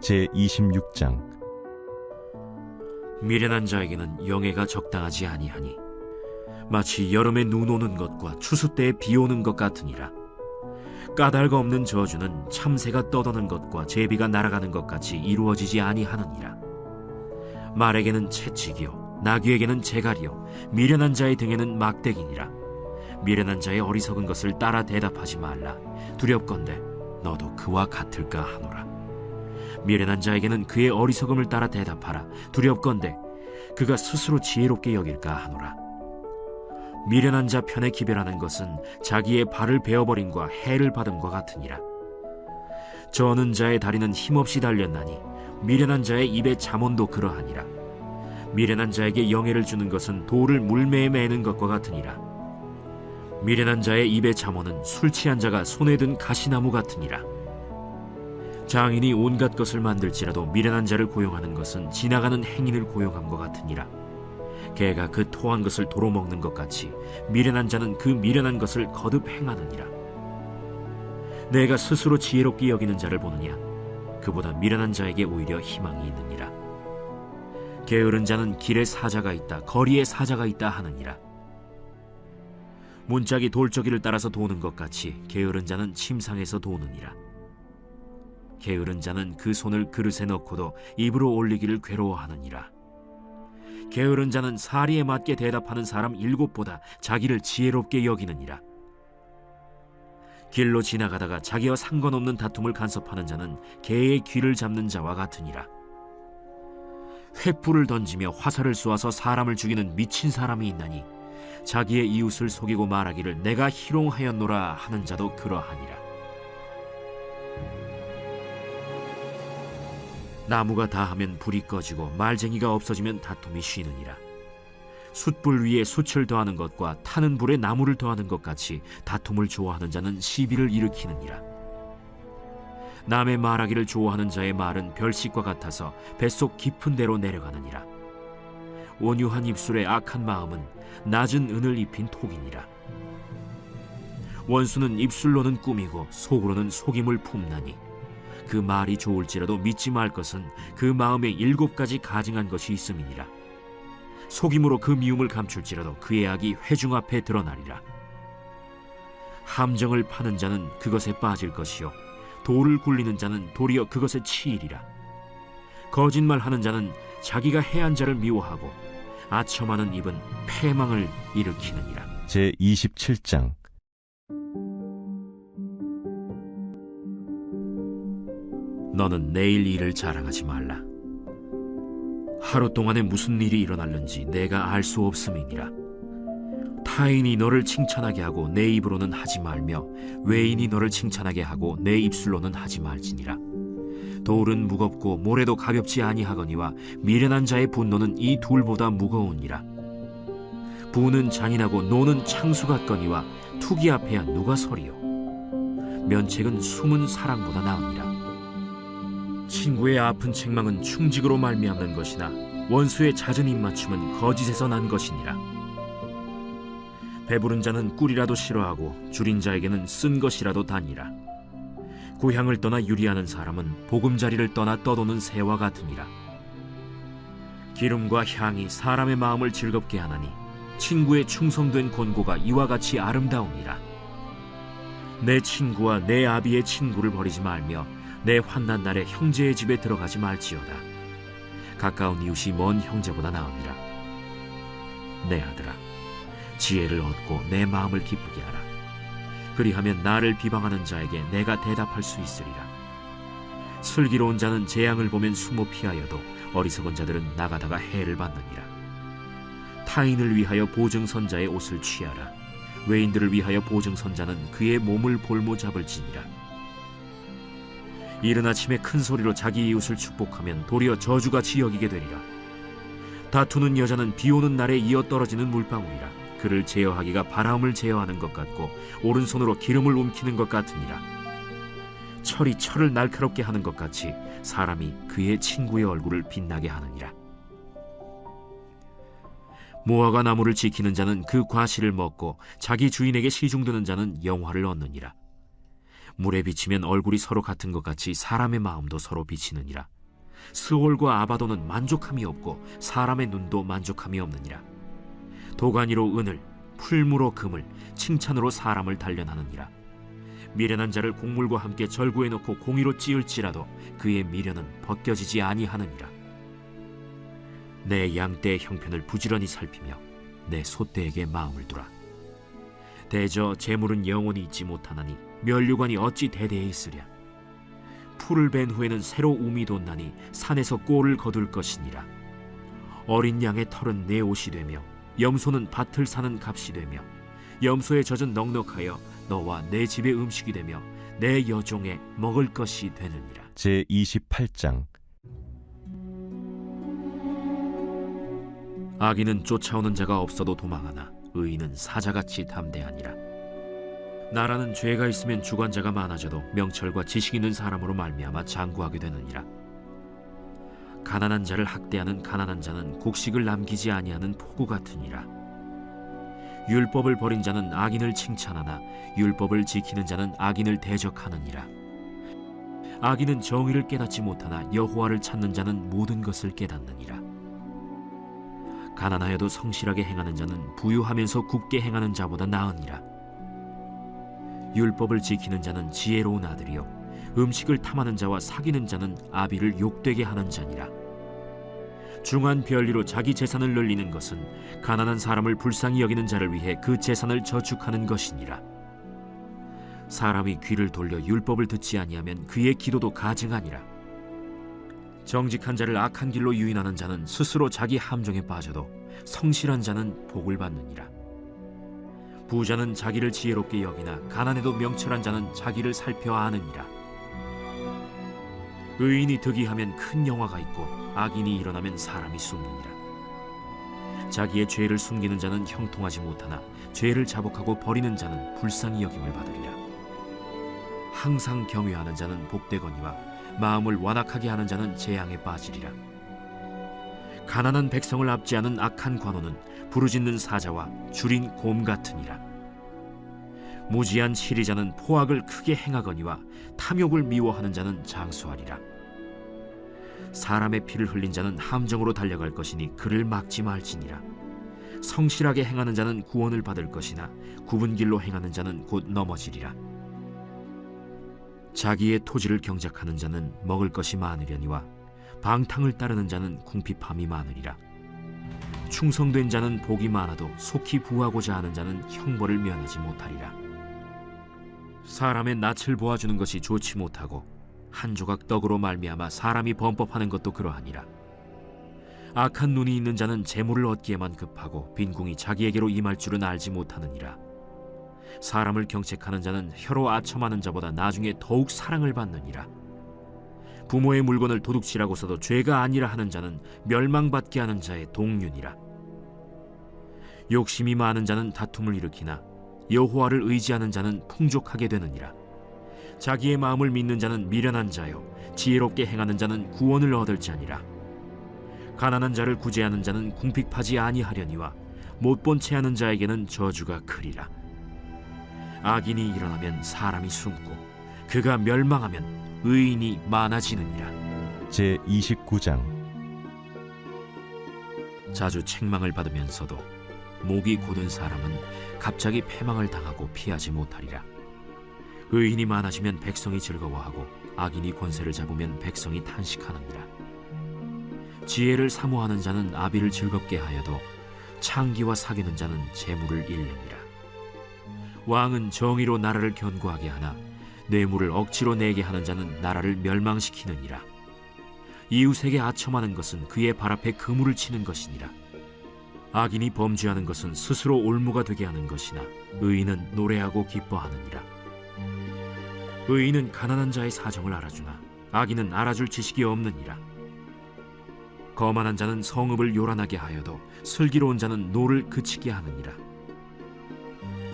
제26장. 미련한 자에게는 영예가 적당하지 아니하니 마치 여름에 눈 오는 것과 추수 때에 비 오는 것 같으니라. 까닭 없는 저주는 참새가 떠도는 것과 제비가 날아가는 것 같이 이루어지지 아니하느니라. 말에게는 채찍이요 나귀에게는 재갈이요 미련한 자의 등에는 막대기니라. 미련한 자의 어리석은 것을 따라 대답하지 말라. 두렵건대 너도 그와 같을까 하노라. 미련한 자에게는 그의 어리석음을 따라 대답하라. 두렵건대 그가 스스로 지혜롭게 여길까 하노라. 미련한 자 편에 기별하는 것은 자기의 발을 베어버림과 해를 받음과 같으니라. 저는 자의 다리는 힘없이 달렸나니 미련한 자의 입의 잠언도 그러하니라. 미련한 자에게 영예를 주는 것은 돌을 물매에 매는 것과 같으니라. 미련한 자의 입의 잠언은 술 취한 자가 손에 든 가시나무 같으니라. 장인이 온갖 것을 만들지라도 미련한 자를 고용하는 것은 지나가는 행인을 고용함과 같으니라. 개가 그 토한 것을 도로 먹는 것 같이 미련한 자는 그 미련한 것을 거듭 행하느니라. 내가 스스로 지혜롭게 여기는 자를 보느냐? 그보다 미련한 자에게 오히려 희망이 있느니라. 게으른 자는 길에 사자가 있다, 거리에 사자가 있다 하느니라. 문짝이 돌저기를 따라서 도는 것 같이 게으른 자는 침상에서 도느니라. 게으른 자는 그 손을 그릇에 넣고도 입으로 올리기를 괴로워하느니라. 게으른 자는 사리에 맞게 대답하는 사람 7보다 자기를 지혜롭게 여기느니라. 길로 지나가다가 자기와 상관없는 다툼을 간섭하는 자는 개의 귀를 잡는 자와 같으니라. 횃불을 던지며 화살을 쏘아서 사람을 죽이는 미친 사람이 있나니 자기의 이웃을 속이고 말하기를 내가 희롱하였노라 하는 자도 그러하니라. 나무가 다하면 불이 꺼지고 말쟁이가 없어지면 다툼이 쉬느니라. 숯불 위에 숯을 더하는 것과 타는 불에 나무를 더하는 것 같이 다툼을 좋아하는 자는 시비를 일으키느니라. 남의 말하기를 좋아하는 자의 말은 별식과 같아서 뱃속 깊은 데로 내려가느니라. 온유한 입술의 악한 마음은 낮은 은을 입힌 톡이니라. 원수는 입술로는 꾸미고 속으로는 속임을 품나니 그 말이 좋을지라도 믿지 말 것은 그 마음에 7가지 가증한 것이 있음이니라. 속임으로 그 미움을 감출지라도 그의 악이 회중 앞에 드러나리라. 함정을 파는 자는 그것에 빠질 것이요 돌을 굴리는 자는 도리어 그것에 치이리라. 거짓말하는 자는 자기가 해한 자를 미워하고 아첨하는 입은 패망을 일으키느니라. 제27장. 너는 내일 일을 자랑하지 말라. 하루 동안에 무슨 일이 일어날는지 내가 알 수 없음이니라. 타인이 너를 칭찬하게 하고 내 입으로는 하지 말며 외인이 너를 칭찬하게 하고 내 입술로는 하지 말지니라. 돌은 무겁고 모래도 가볍지 아니하거니와 미련한 자의 분노는 이 둘보다 무거우니라. 부는 잔인하고 노는 창수 같거니와 투기 앞에야 누가 서리요. 면책은 숨은 사랑보다 나으니라. 친구의 아픈 책망은 충직으로 말미암는 것이나 원수의 잦은 입맞춤은 거짓에서 난 것이니라. 배부른 자는 꿀이라도 싫어하고 줄인 자에게는 쓴 것이라도 다니라. 고향을 떠나 유리하는 사람은 보금자리를 떠나 떠도는 새와 같으니라. 기름과 향이 사람의 마음을 즐겁게 하나니 친구의 충성된 권고가 이와 같이 아름다우니라. 내 친구와 내 아비의 친구를 버리지 말며 내 환난 날에 형제의 집에 들어가지 말지어다. 가까운 이웃이 먼 형제보다 나으니라. 내 아들아, 지혜를 얻고 내 마음을 기쁘게 하라. 그리하면 나를 비방하는 자에게 내가 대답할 수 있으리라. 슬기로운 자는 재앙을 보면 숨어 피하여도 어리석은 자들은 나가다가 해를 받느니라. 타인을 위하여 보증선자의 옷을 취하라. 외인들을 위하여 보증선자는 그의 몸을 볼모 잡을지니라. 이른 아침에 큰 소리로 자기 이웃을 축복하면 도리어 저주같이 여기게 되리라. 다투는 여자는 비 오는 날에 이어 떨어지는 물방울이라. 그를 제어하기가 바람을 제어하는 것 같고 오른손으로 기름을 움키는 것 같으니라. 철이 철을 날카롭게 하는 것 같이 사람이 그의 친구의 얼굴을 빛나게 하느니라. 무화과 나무를 지키는 자는 그 과실을 먹고 자기 주인에게 시중드는 자는 영화를 얻느니라. 물에 비치면 얼굴이 서로 같은 것 같이 사람의 마음도 서로 비치느니라. 스올과 아바도는 만족함이 없고 사람의 눈도 만족함이 없느니라. 도가니로 은을, 풀무로 금을, 칭찬으로 사람을 단련하느니라. 미련한 자를 곡물과 함께 절구해 놓고 공의로 찌을지라도 그의 미련은 벗겨지지 아니하느니라. 내 양떼의 형편을 부지런히 살피며 내 소떼에게 마음을 두라. 대저 재물은 영원히 있지 못하나니 면류관이 어찌 대대에 있으랴. 풀을 벤 후에는 새로 움이 돋나니 산에서 꼴을 거둘 것이니라. 어린 양의 털은 내 옷이 되며 염소는 밭을 사는 값이 되며 염소의 젖은 넉넉하여 너와 내 집의 음식이 되며 내 여종의 먹을 것이 되느니라. 제28장. 악인은 쫓아오는 자가 없어도 도망하나 의인은 사자같이 담대하니라. 나라는 죄가 있으면 주관자가 많아져도 명철과 지식 있는 사람으로 말미암아 장구하게 되느니라. 가난한 자를 학대하는 가난한 자는 곡식을 남기지 아니하는 포구 같으니라. 율법을 버린 자는 악인을 칭찬하나 율법을 지키는 자는 악인을 대적하느니라. 악인은 정의를 깨닫지 못하나 여호와를 찾는 자는 모든 것을 깨닫느니라. 가난하여도 성실하게 행하는 자는 부유하면서 굽게 행하는 자보다 나으니라. 율법을 지키는 자는 지혜로운 아들이요 음식을 탐하는 자와 사귀는 자는 아비를 욕되게 하는 자니라. 중한 별리로 자기 재산을 늘리는 것은 가난한 사람을 불쌍히 여기는 자를 위해 그 재산을 저축하는 것이니라. 사람이 귀를 돌려 율법을 듣지 아니하면 그의 기도도 가증하니라. 정직한 자를 악한 길로 유인하는 자는 스스로 자기 함정에 빠져도 성실한 자는 복을 받느니라. 부자는 자기를 지혜롭게 여기나 가난해도 명철한 자는 자기를 살펴 아느니라. 의인이 득이하면 큰 영화가 있고 악인이 일어나면 사람이 숨느니라. 자기의 죄를 숨기는 자는 형통하지 못하나 죄를 자복하고 버리는 자는 불쌍히 여김을 받으리라. 항상 경외하는 자는 복되거니와 마음을 완악하게 하는 자는 재앙에 빠지리라. 가난한 백성을 압제하는 악한 관원은 부르짖는 사자와 줄인 곰 같으니라. 무지한 시리자는 포악을 크게 행하거니와 탐욕을 미워하는 자는 장수하리라. 사람의 피를 흘린 자는 함정으로 달려갈 것이니 그를 막지 말지니라. 성실하게 행하는 자는 구원을 받을 것이나 굽은 길로 행하는 자는 곧 넘어지리라. 자기의 토지를 경작하는 자는 먹을 것이 많으려니와 방탕을 따르는 자는 궁핍함이 많으리라. 충성된 자는 복이 많아도 속히 부하고자 하는 자는 형벌을 면하지 못하리라. 사람의 낯을 보아주는 것이 좋지 못하고 한 조각 떡으로 말미암아 사람이 범법하는 것도 그러하니라. 악한 눈이 있는 자는 재물을 얻기에만 급하고 빈궁이 자기에게로 임할 줄은 알지 못하느니라. 사람을 경책하는 자는 혀로 아첨하는 자보다 나중에 더욱 사랑을 받느니라. 부모의 물건을 도둑질하고서도 죄가 아니라 하는 자는 멸망받게 하는 자의 동륜이라. 욕심이 많은 자는 다툼을 일으키나 여호와를 의지하는 자는 풍족하게 되느니라. 자기의 마음을 믿는 자는 미련한 자요 지혜롭게 행하는 자는 구원을 얻을 자니라. 가난한 자를 구제하는 자는 궁핍하지 아니하려니와 못본 채하는 자에게는 저주가 크리라. 악인이 일어나면 사람이 숨고 그가 멸망하면 의인이 많아지느니라. 제29장. 자주 책망을 받으면서도 목이 곧은 사람은 갑자기 패망을 당하고 피하지 못하리라. 의인이 많아지면 백성이 즐거워하고 악인이 권세를 잡으면 백성이 탄식하느니라. 지혜를 사모하는 자는 아비를 즐겁게 하여도 창기와 사귀는 자는 재물을 잃느니라. 왕은 정의로 나라를 견고하게 하나 뇌물을 억지로 내게 하는 자는 나라를 멸망시키느니라. 이웃에게 아첨하는 것은 그의 발 앞에 그물을 치는 것이니라. 악인이 범죄하는 것은 스스로 올무가 되게 하는 것이나 의인은 노래하고 기뻐하느니라. 의인은 가난한 자의 사정을 알아주나 악인은 알아줄 지식이 없느니라. 거만한 자는 성읍을 요란하게 하여도 슬기로운 자는 노를 그치게 하느니라.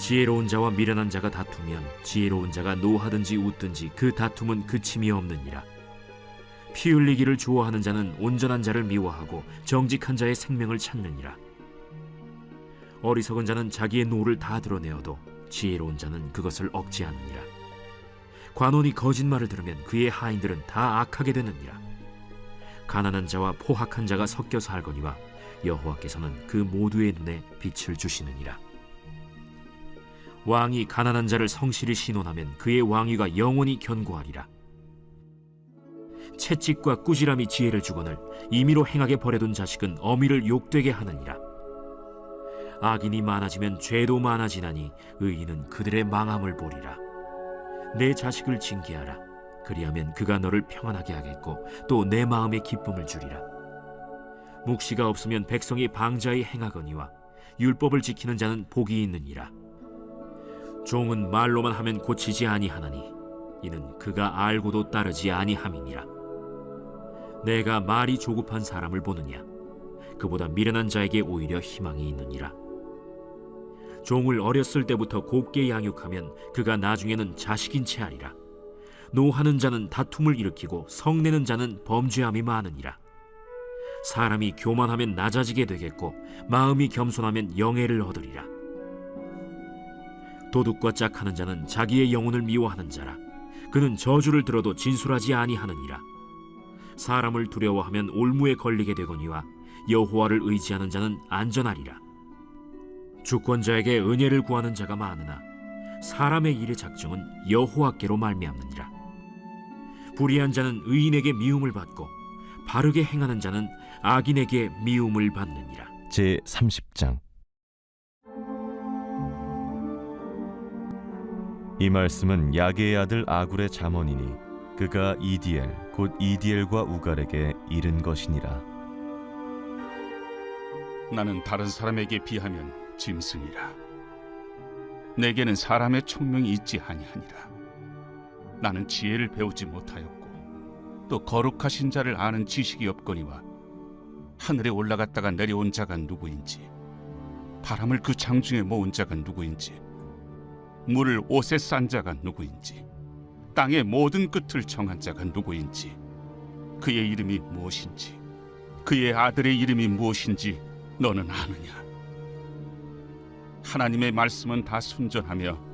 지혜로운 자와 미련한 자가 다투면 지혜로운 자가 노하든지 웃든지 그 다툼은 그침이 없느니라. 피 흘리기를 좋아하는 자는 온전한 자를 미워하고 정직한 자의 생명을 찾느니라. 어리석은 자는 자기의 노를 다 드러내어도 지혜로운 자는 그것을 억제하느니라. 관원이 거짓말을 들으면 그의 하인들은 다 악하게 되느니라. 가난한 자와 포학한 자가 섞여 살거니와 여호와께서는 그 모두의 눈에 빛을 주시느니라. 왕이 가난한 자를 성실히 신원하면 그의 왕위가 영원히 견고하리라. 채찍과 꾸지람이 지혜를 주거늘 임의로 행하게 버려둔 자식은 어미를 욕되게 하느니라. 악인이 많아지면 죄도 많아지나니 의인은 그들의 망함을 보리라. 내 자식을 징계하라. 그리하면 그가 너를 평안하게 하겠고 또 내 마음에 기쁨을 주리라. 묵시가 없으면 백성이 방자히 행하거니와 율법을 지키는 자는 복이 있느니라. 종은 말로만 하면 고치지 아니하나니 이는 그가 알고도 따르지 아니함이니라. 내가 말이 조급한 사람을 보느냐? 그보다 미련한 자에게 오히려 희망이 있느니라. 종을 어렸을 때부터 곱게 양육하면 그가 나중에는 자식인 채 하리라. 노하는 자는 다툼을 일으키고 성내는 자는 범죄함이 많으니라. 사람이 교만하면 낮아지게 되겠고 마음이 겸손하면 영예를 얻으리라. 도둑과 짝하는 자는 자기의 영혼을 미워하는 자라. 그는 저주를 들어도 진술하지 아니하느니라. 사람을 두려워하면 올무에 걸리게 되거니와 여호와를 의지하는 자는 안전하리라. 주권자에게 은혜를 구하는 자가 많으나 사람의 일의 작정은 여호와께로 말미암느니라. 불의한 자는 의인에게 미움을 받고 바르게 행하는 자는 악인에게 미움을 받느니라. 제 30장. 이 말씀은 야게의 아들 아굴의 잠언이니 그가 이디엘 곧 이디엘과 우갈에게 이른 것이니라. 나는 다른 사람에게 비하면 짐승이라. 내게는 사람의 총명이 있지 아니하니라. 나는 지혜를 배우지 못하였고 또 거룩하신 자를 아는 지식이 없거니와 하늘에 올라갔다가 내려온 자가 누구인지 바람을 그 장중에 모은 자가 누구인지 물을 옷에 싼 자가 누구인지 땅의 모든 끝을 정한 자가 누구인지 그의 이름이 무엇인지 그의 아들의 이름이 무엇인지 너는 아느냐? 하나님의 말씀은 다 순전하며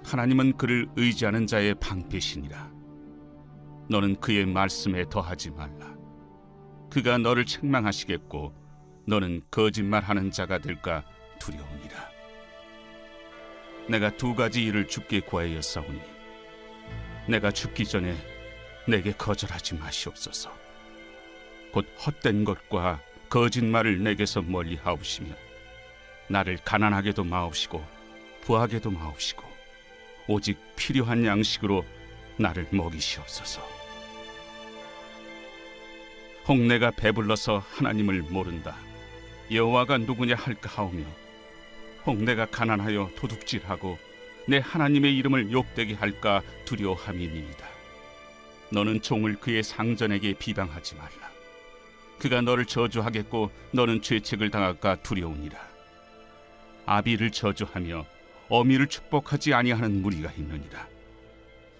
하나님은 그를 의지하는 자의 방패시니라. 너는 그의 말씀에 더하지 말라. 그가 너를 책망하시겠고 너는 거짓말하는 자가 될까 두려우니라. 내가 두 가지 일을 주께 구하였사오니 내가 죽기 전에 내게 거절하지 마시옵소서. 곧 헛된 것과 거짓말을 내게서 멀리 하옵시며 나를 가난하게도 마옵시고 부하게도 마옵시고 오직 필요한 양식으로 나를 먹이시옵소서. 혹 내가 배불러서 하나님을 모른다 여호와가 누구냐 할까 하오며 혹 내가 가난하여 도둑질하고 내 하나님의 이름을 욕되게 할까 두려워함이니이다. 너는 종을 그의 상전에게 비방하지 말라. 그가 너를 저주하겠고 너는 죄책을 당할까 두려우니라. 아비를 저주하며 어미를 축복하지 아니하는 무리가 있느니라.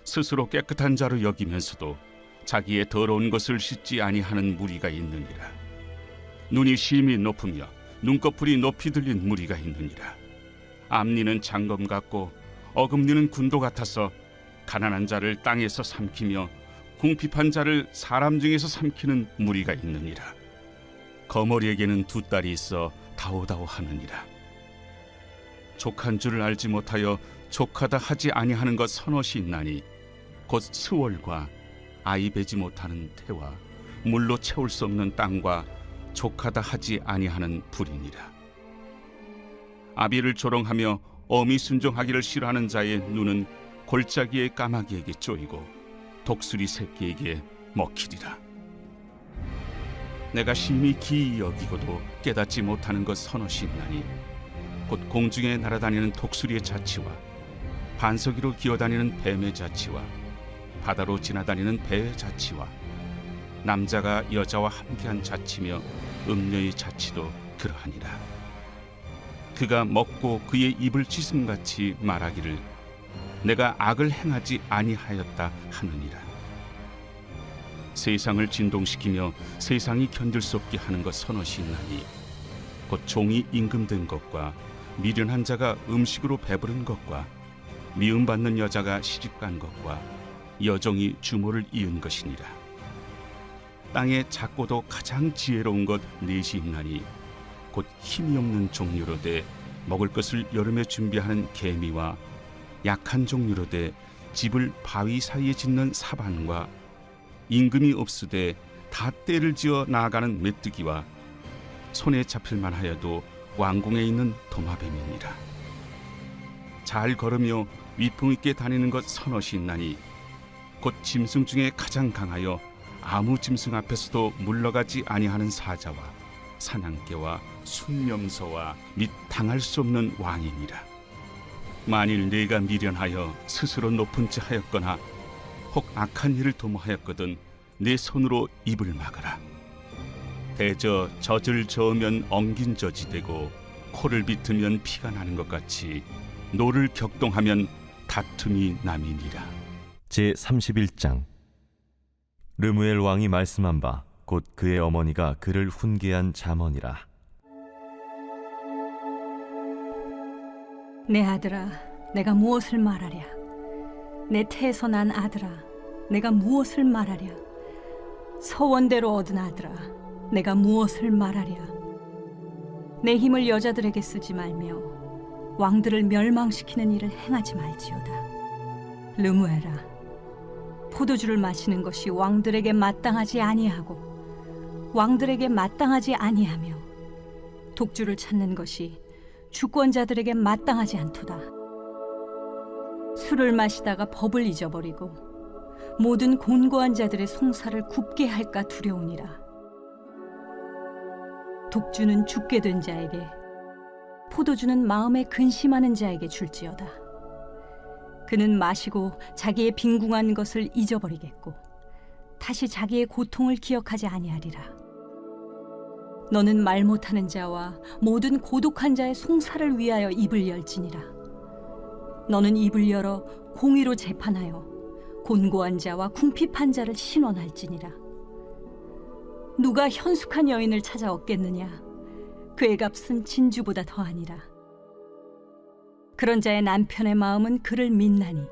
스스로 깨끗한 자로 여기면서도 자기의 더러운 것을 씻지 아니하는 무리가 있느니라. 눈이 심히 높으며 눈꺼풀이 높이 들린 무리가 있느니라. 앞니는 장검 같고 어금니는 군도 같아서 가난한 자를 땅에서 삼키며 궁핍한 자를 사람 중에서 삼키는 무리가 있느니라. 거머리에게는 두 딸이 있어 다오다오 하느니라. 족한 줄을 알지 못하여 족하다 하지 아니하는 것 서너시 있나니 곧 스월과 아이 베지 못하는 태와 물로 채울 수 없는 땅과 족하다 하지 아니하는 불이니라. 아비를 조롱하며 어미 순종하기를 싫어하는 자의 눈은 골짜기의 까마귀에게 쪼이고 독수리 새끼에게 먹히리라. 내가 심히 기이 여기고도 깨닫지 못하는 것 서너시 있나니 곧 공중에 날아다니는 독수리의 자치와 반석 위로 기어다니는 뱀의 자치와 바다로 지나다니는 배의 자치와 남자가 여자와 함께한 자치며 음녀의 자치도 그러하니라. 그가 먹고 그의 입을 찢음같이 말하기를 내가 악을 행하지 아니하였다 하느니라. 세상을 진동시키며 세상이 견딜 수 없게 하는 것 서너시 있나니 곧 종이 임금된 것과 미련한 자가 음식으로 배부른 것과 미움받는 여자가 시집간 것과 여종이 주모를 이은 것이니라. 땅에 작고도 가장 지혜로운 것 넷이 있나니 곧 힘이 없는 종류로되 먹을 것을 여름에 준비하는 개미와 약한 종류로되 집을 바위 사이에 짓는 사반과 임금이 없으되 다 때를 지어 나아가는 메뚜기와 손에 잡힐 만하여도 왕궁에 있는 도마뱀이니라. 잘 걸으며 위풍 있게 다니는 것 서넛이 있나니 곧 짐승 중에 가장 강하여 아무 짐승 앞에서도 물러가지 아니하는 사자와 사냥개와 순념소와 및 당할 수 없는 왕이니라. 만일 네가 미련하여 스스로 높은 지 하였거나 혹 악한 일을 도모하였거든 내 손으로 입을 막으라. 대저 젖을 저으면 엉긴 젖이 되고 코를 비트면 피가 나는 것 같이 노를 격동하면 다툼이 남이니라. 제 31장. 르무엘 왕이 말씀한 바 곧 그의 어머니가 그를 훈계한 잠언이라. 내 아들아, 내가 무엇을 말하랴? 내 태에서 난 아들아, 내가 무엇을 말하랴? 서원대로 얻은 아들아, 내가 무엇을 말하랴? 내 힘을 여자들에게 쓰지 말며 왕들을 멸망시키는 일을 행하지 말지어다. 르무엘아, 포도주를 마시는 것이 왕들에게 마땅하지 아니하고 왕들에게 마땅하지 아니하며 독주를 찾는 것이 주권자들에게 마땅하지 않도다. 술을 마시다가 법을 잊어버리고 모든 곤고한 자들의 송사를 굽게 할까 두려우니라. 독주는 죽게 된 자에게, 포도주는 마음에 근심하는 자에게 줄지어다. 그는 마시고 자기의 빈궁한 것을 잊어버리겠고 다시 자기의 고통을 기억하지 아니하리라. 너는 말 못하는 자와 모든 고독한 자의 송사를 위하여 입을 열지니라. 너는 입을 열어 공의로 재판하여 곤고한 자와 궁핍한 자를 신원할지니라. 누가 현숙한 여인을 찾아 얻겠느냐? 그의 값은 진주보다 더하니라. 그런 자의 남편의 마음은 그를 믿나니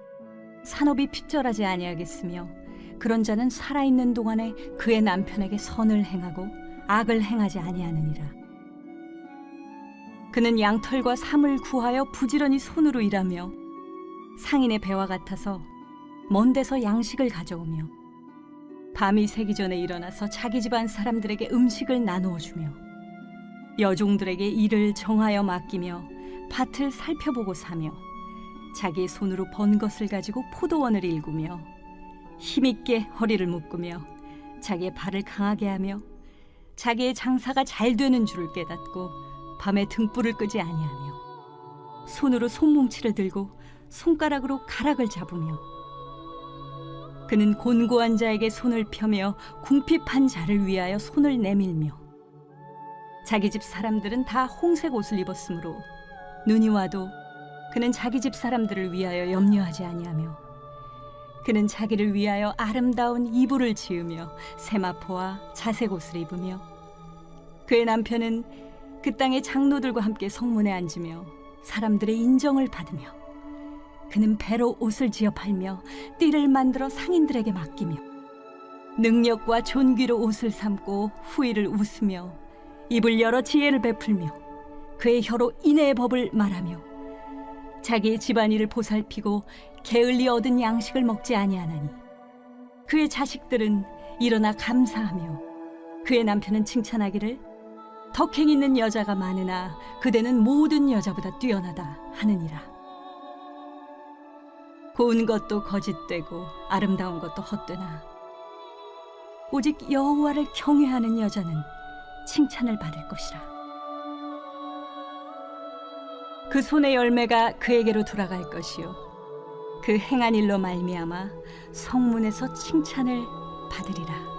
산업이 핍절하지 아니하겠으며 그런 자는 살아있는 동안에 그의 남편에게 선을 행하고 악을 행하지 아니하느니라. 그는 양털과 삼을 구하여 부지런히 손으로 일하며 상인의 배와 같아서 먼 데서 양식을 가져오며 밤이 새기 전에 일어나서 자기 집안 사람들에게 음식을 나누어 주며 여종들에게 일을 정하여 맡기며 밭을 살펴보고 사며 자기의 손으로 번 것을 가지고 포도원을 일구며 힘있게 허리를 묶으며 자기의 발을 강하게 하며 자기의 장사가 잘 되는 줄을 깨닫고 밤에 등불을 끄지 아니하며 손으로 손뭉치를 들고 손가락으로 가락을 잡으며 그는 곤고한 자에게 손을 펴며 궁핍한 자를 위하여 손을 내밀며 자기 집 사람들은 다 홍색 옷을 입었으므로 눈이 와도 그는 자기 집 사람들을 위하여 염려하지 아니하며 그는 자기를 위하여 아름다운 이불을 지으며 세마포와 자색 옷을 입으며 그의 남편은 그 땅의 장로들과 함께 성문에 앉으며 사람들의 인정을 받으며 그는 배로 옷을 지어 팔며 띠를 만들어 상인들에게 맡기며 능력과 존귀로 옷을 삼고 후일을 웃으며 입을 열어 지혜를 베풀며 그의 혀로 인애의 법을 말하며 자기의 집안일을 보살피고 게을리 얻은 양식을 먹지 아니하나니 그의 자식들은 일어나 감사하며 그의 남편은 칭찬하기를 덕행 있는 여자가 많으나 그대는 모든 여자보다 뛰어나다 하느니라. 고운 것도 거짓되고 아름다운 것도 헛되나 오직 여호와를 경외하는 여자는 칭찬을 받을 것이라. 그 손의 열매가 그에게로 돌아갈 것이요 그 행한 일로 말미암아 성문에서 칭찬을 받으리라.